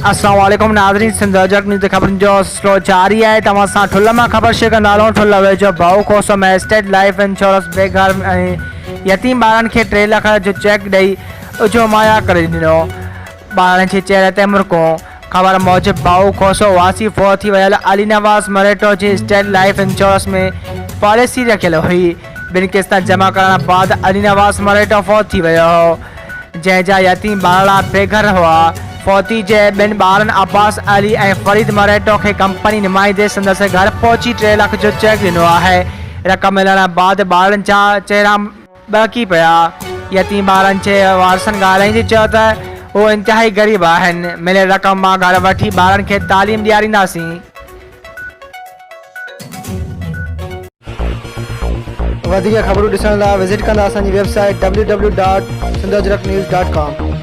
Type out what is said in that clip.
अस्सलाम वालेकुम नाज़रीन, सिंधु न्यूज़ ख़बरुनि जो सिलसिलो जारी आहे। तव्हां सां ठुल्ह मां ख़बर शेयर कंदा हलूं। ठुल्ह वेझो भाऊ खोसो में स्टेट लाइफ इंश्योरेंस बेघर ऐं यतीम ॿारनि खे 3 लाख जो चेक ॾेई उजो माया करे ॾिनो। ॿारनि जे चेहरे ते मुर्को। ख़बर मूजिबि भाऊ खोसो वासी फौत थी वियल अली नवाज़ मरेटो जी स्टेट लाइफ इंश्योरेंस में पॉलिसी रखियल हुई। 2 किस्त जमा करण बाद अली नवाज़ मरेटो फौत थी वियो हो, जंहिंजा यतीम ॿारड़ा बेघर हुआ। फौती जे 2 ॿारनि अब्बास अली ऐं फरीद मरेटो खे कंपनी नुमाइंदे संदसि घर पहुची 3 लाख जो चेक ॾिनो आहे। रक़म मिलण बाद ॿारनि जा चेहरा बहकी पिया। यतीम ॿारनि जे वारसनि ॻाल्हाईंदे चयो त वो इंतहाई ग़रीब आहिनि। मिलियल रक़म मां घर वठी ॿारनि खे तालीम ॾियारींदासीं। वधीक ख़बरूं ॾिसण लाइ विज़िट कंदा असांजी वेबसाइट www.sindhuajraknews.com।